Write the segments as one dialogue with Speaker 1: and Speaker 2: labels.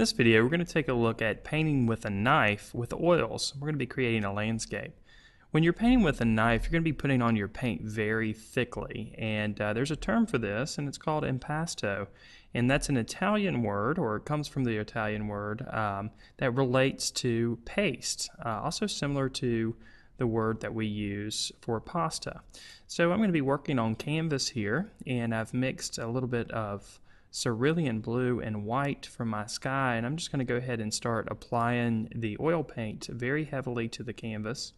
Speaker 1: In this video, we're going to take a look at painting with a knife with oils. We're going to be creating a landscape. When you're painting with a knife, you're going to be putting on your paint very thickly, and there's a term for this, and it's called impasto, and that's an Italian word, or it comes from the Italian word that relates to paste, also similar to the word that we use for pasta. So I'm going to be working on canvas here, and I've mixed a little bit of cerulean blue and white from my sky, and I'm just going to go ahead and start applying the oil paint very heavily to the canvas.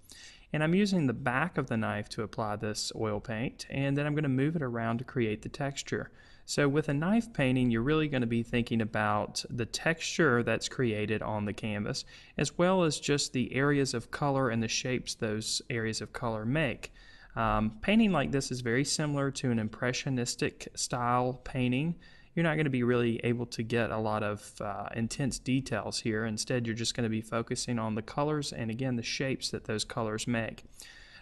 Speaker 1: And I'm using the back of the knife to apply this oil paint, and then I'm going to move it around to create the texture. So with a knife painting, you're really going to be thinking about the texture that's created on the canvas, as well as just the areas of color and the shapes those areas of color make. Painting like this is very similar to an impressionistic style painting. You're not going to be really able to get a lot of intense details here. Instead, you're just going to be focusing on the colors and, again, the shapes that those colors make.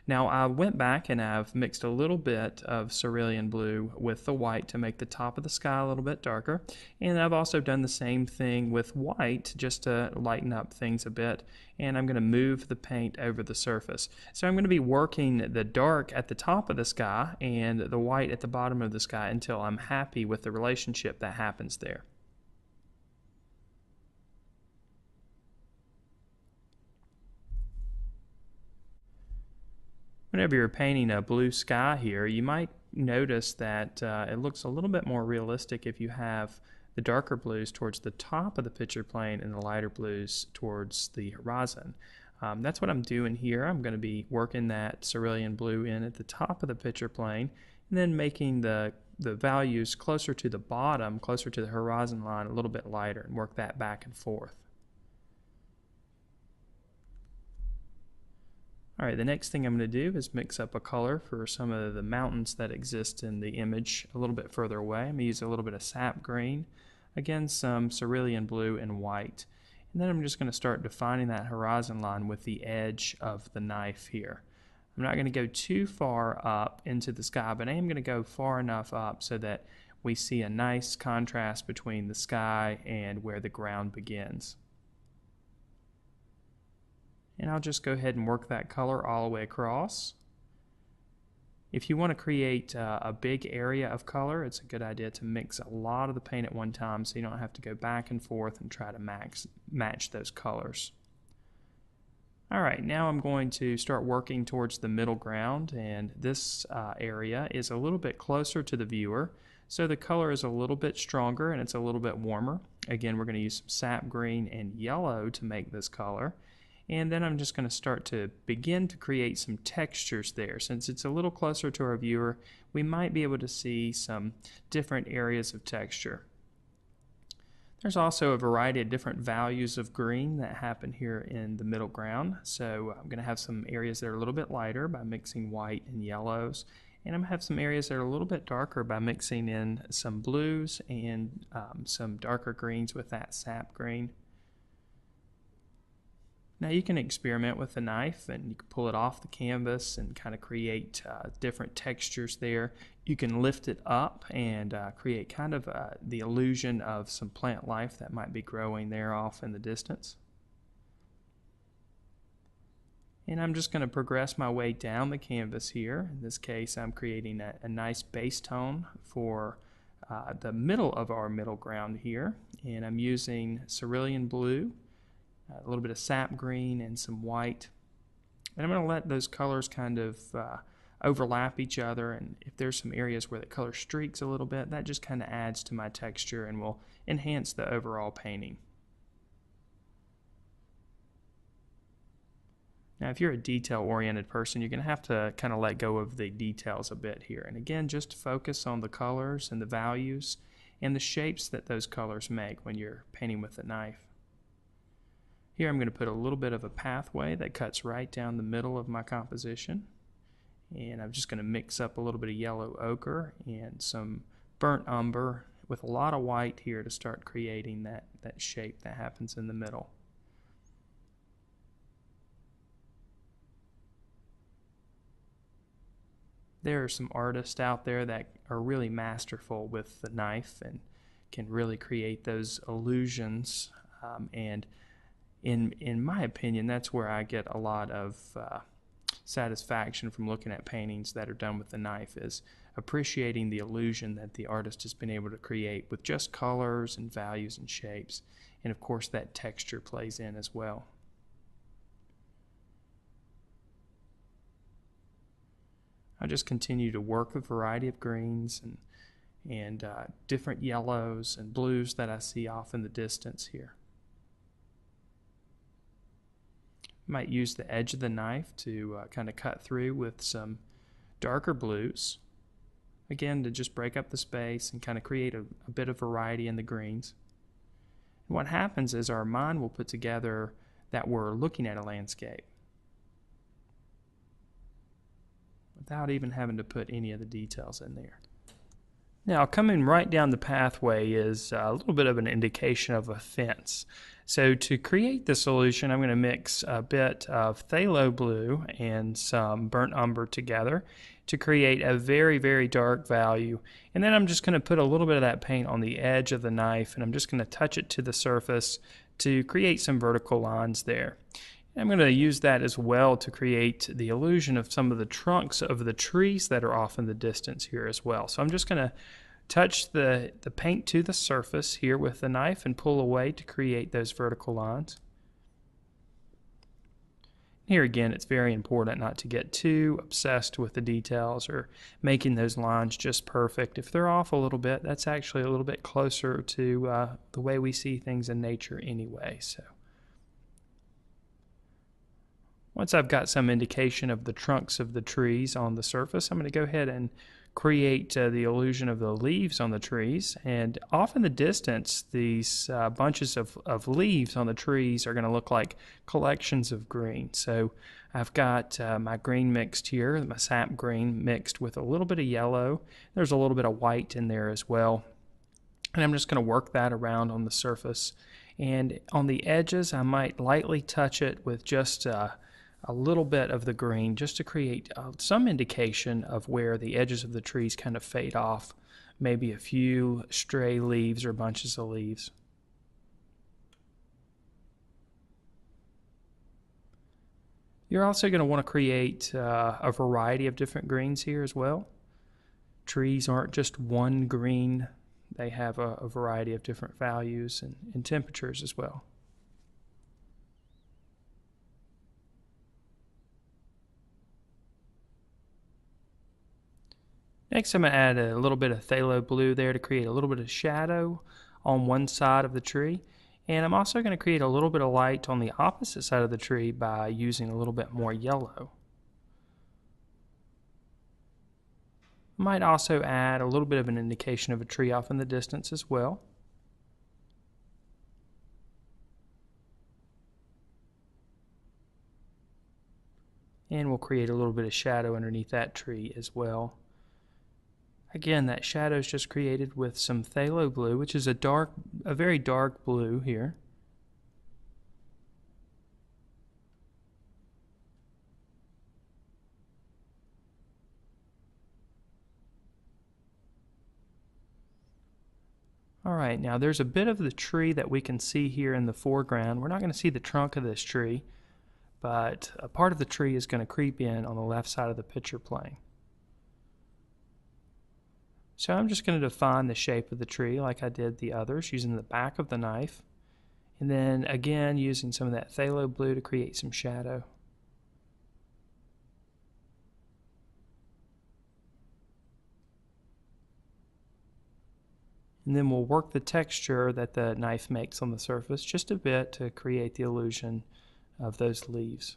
Speaker 1: Now, I went back and I've mixed a little bit of cerulean blue with the white to make the top of the sky a little bit darker. And I've also done the same thing with white just to lighten up things a bit. And I'm going to move the paint over the surface. So I'm going to be working the dark at the top of the sky and the white at the bottom of the sky until I'm happy with the relationship that happens there. Whenever you're painting a blue sky here, you might notice that it looks a little bit more realistic if you have the darker blues towards the top of the picture plane and the lighter blues towards the horizon. That's what I'm doing here. I'm going to be working that cerulean blue in at the top of the picture plane and then making the values closer to the bottom, closer to the horizon line, a little bit lighter, and work that back and forth. Alright, the next thing I'm going to do is mix up a color for some of the mountains that exist in the image a little bit further away. I'm going to use a little bit of sap green, again some cerulean blue and white. And then I'm just going to start defining that horizon line with the edge of the knife here. I'm not going to go too far up into the sky, but I am going to go far enough up so that we see a nice contrast between the sky and where the ground begins. And I'll just go ahead and work that color all the way across. If you want to create a big area of color, it's a good idea to mix a lot of the paint at one time so you don't have to go back and forth and try to match those colors. Alright, now I'm going to start working towards the middle ground, and this area is a little bit closer to the viewer, so the color is a little bit stronger and it's a little bit warmer. Again, we're going to use some sap green and yellow to make this color. And then I'm just going to start to begin to create some textures there. Since it's a little closer to our viewer, we might be able to see some different areas of texture. There's also a variety of different values of green that happen here in the middle ground. So I'm going to have some areas that are a little bit lighter by mixing white and yellows. And I'm going to have some areas that are a little bit darker by mixing in some blues and some darker greens with that sap green. Now you can experiment with the knife and you can pull it off the canvas and kind of create different textures there. You can lift it up and create kind of the illusion of some plant life that might be growing there off in the distance. And I'm just going to progress my way down the canvas here. In this case, I'm creating a nice base tone for the middle of our middle ground here. And I'm using cerulean blue, a little bit of sap green, and some white. And I'm going to let those colors kind of overlap each other, and if there's some areas where the color streaks a little bit, that just kind of adds to my texture and will enhance the overall painting. Now if you're a detail-oriented person, you're going to have to kind of let go of the details a bit here. And again, just focus on the colors and the values and the shapes that those colors make when you're painting with a knife. Here I'm going to put a little bit of a pathway that cuts right down the middle of my composition. And I'm just going to mix up a little bit of yellow ochre and some burnt umber with a lot of white here to start creating that shape that happens in the middle. There are some artists out there that are really masterful with the knife and can really create those illusions And in my opinion, that's where I get a lot of satisfaction from looking at paintings that are done with the knife, is appreciating the illusion that the artist has been able to create with just colors and values and shapes. And of course that texture plays in as well. I just continue to work a variety of greens and different yellows and blues that I see off in the distance here. Might use the edge of the knife to kind of cut through with some darker blues, again to just break up the space and kind of create a bit of variety in the greens. And what happens is our mind will put together that we're looking at a landscape without even having to put any of the details in there. Now, coming right down the pathway is a little bit of an indication of a fence. So to create the solution, I'm going to mix a bit of phthalo blue and some burnt umber together to create a very, very dark value. And then I'm just going to put a little bit of that paint on the edge of the knife, and I'm just going to touch it to the surface to create some vertical lines there. I'm going to use that as well to create the illusion of some of the trunks of the trees that are off in the distance here as well. So I'm just going to touch the paint to the surface here with the knife and pull away to create those vertical lines. Here again, it's very important not to get too obsessed with the details or making those lines just perfect. If they're off a little bit, that's actually a little bit closer to the way we see things in nature anyway. So once I've got some indication of the trunks of the trees on the surface, I'm going to go ahead and create the illusion of the leaves on the trees. And off in the distance, these bunches of leaves on the trees are going to look like collections of green. So I've got my green mixed here, my sap green mixed with a little bit of yellow. There's a little bit of white in there as well. And I'm just going to work that around on the surface. And on the edges, I might lightly touch it with just a little bit of the green, just to create some indication of where the edges of the trees kind of fade off, maybe a few stray leaves or bunches of leaves. You're also going to want to create a variety of different greens here as well. Trees aren't just one green, they have a variety of different values and temperatures as well. Next, I'm going to add a little bit of phthalo blue there to create a little bit of shadow on one side of the tree. And I'm also going to create a little bit of light on the opposite side of the tree by using a little bit more yellow. Might also add a little bit of an indication of a tree off in the distance as well. And we'll create a little bit of shadow underneath that tree as well. Again, that shadow is just created with some phthalo blue, which is a very dark blue here. All right, now there's a bit of the tree that we can see here in the foreground. We're not going to see the trunk of this tree, but a part of the tree is going to creep in on the left side of the picture plane. So I'm just going to define the shape of the tree like I did the others, using the back of the knife, and then again using some of that phthalo blue to create some shadow. And then we'll work the texture that the knife makes on the surface just a bit to create the illusion of those leaves.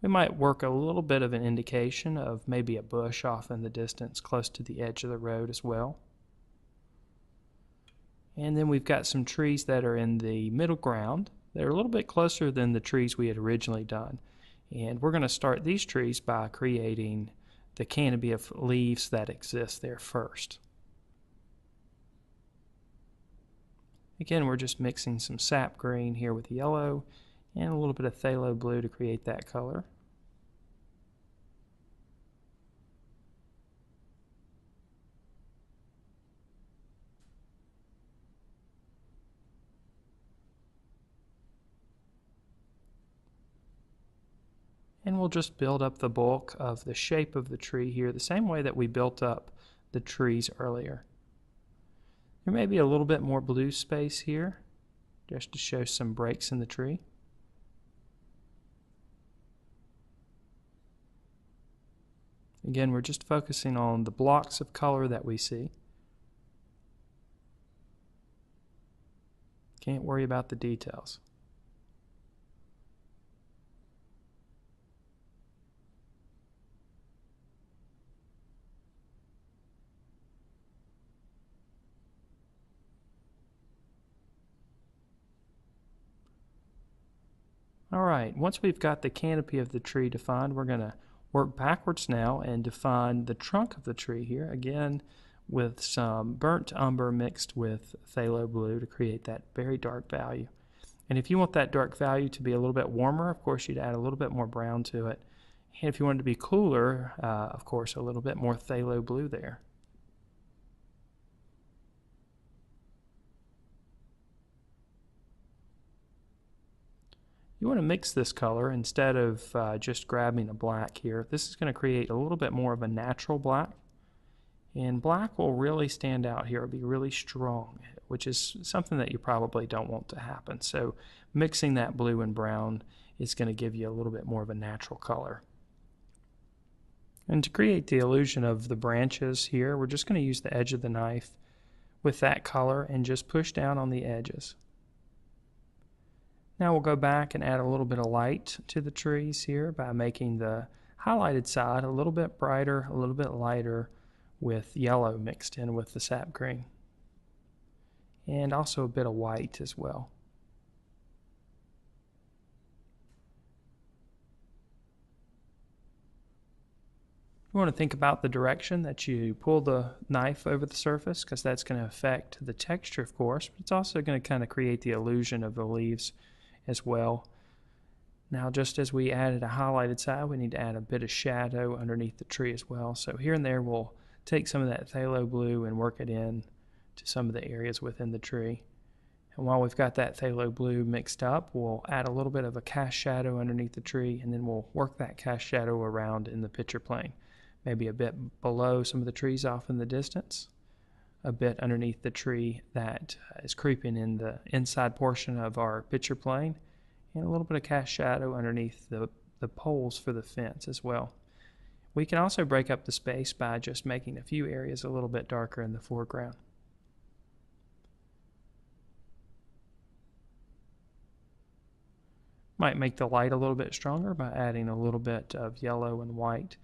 Speaker 1: We might work a little bit of an indication of maybe a bush off in the distance close to the edge of the road as well. And then we've got some trees that are in the middle ground. They're a little bit closer than the trees we had originally done. And we're going to start these trees by creating the canopy of leaves that exist there first. Again, we're just mixing some sap green here with yellow and a little bit of phthalo blue to create that color. And we'll just build up the bulk of the shape of the tree here the same way that we built up the trees earlier. There may be a little bit more blue space here just to show some breaks in the tree. Again, we're just focusing on the blocks of color that we see. Can't worry about the details. Alright, once we've got the canopy of the tree defined, we're going to work backwards now and define the trunk of the tree here, again with some burnt umber mixed with phthalo blue to create that very dark value. And if you want that dark value to be a little bit warmer, of course you'd add a little bit more brown to it. And if you want it to be cooler, of course a little bit more phthalo blue there. You want to mix this color instead of just grabbing a black here. This is going to create a little bit more of a natural black. And black will really stand out here. It'll be really strong, which is something that you probably don't want to happen. So mixing that blue and brown is going to give you a little bit more of a natural color. And to create the illusion of the branches here, we're just going to use the edge of the knife with that color and just push down on the edges. Now we'll go back and add a little bit of light to the trees here by making the highlighted side a little bit brighter, a little bit lighter with yellow mixed in with the sap green. And also a bit of white as well. You want to think about the direction that you pull the knife over the surface, because that's going to affect the texture, of course, but it's also going to kind of create the illusion of the leaves as well. Now, just as we added a highlighted side, we need to add a bit of shadow underneath the tree as well. So here and there we'll take some of that phthalo blue and work it in to some of the areas within the tree. And while we've got that phthalo blue mixed up, we'll add a little bit of a cast shadow underneath the tree, and then we'll work that cast shadow around in the picture plane. Maybe a bit below some of the trees off in the distance, a bit underneath the tree that is creeping in the inside portion of our picture plane, and a little bit of cast shadow underneath the poles for the fence as well. We can also break up the space by just making a few areas a little bit darker in the foreground. Might make the light a little bit stronger by adding a little bit of yellow and white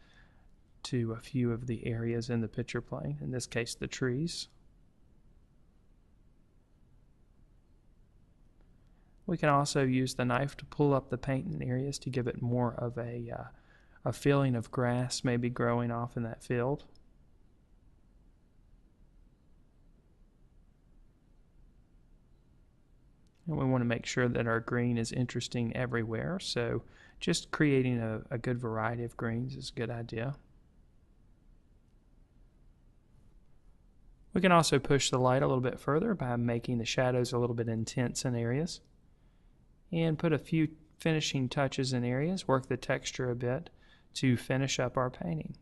Speaker 1: to a few of the areas in the picture plane, in this case the trees. We can also use the knife to pull up the paint in areas to give it more of a feeling of grass maybe growing off in that field. And we want to make sure that our green is interesting everywhere, so just creating a good variety of greens is a good idea. We can also push the light a little bit further by making the shadows a little bit intense in areas, and put a few finishing touches in areas, work the texture a bit to finish up our painting.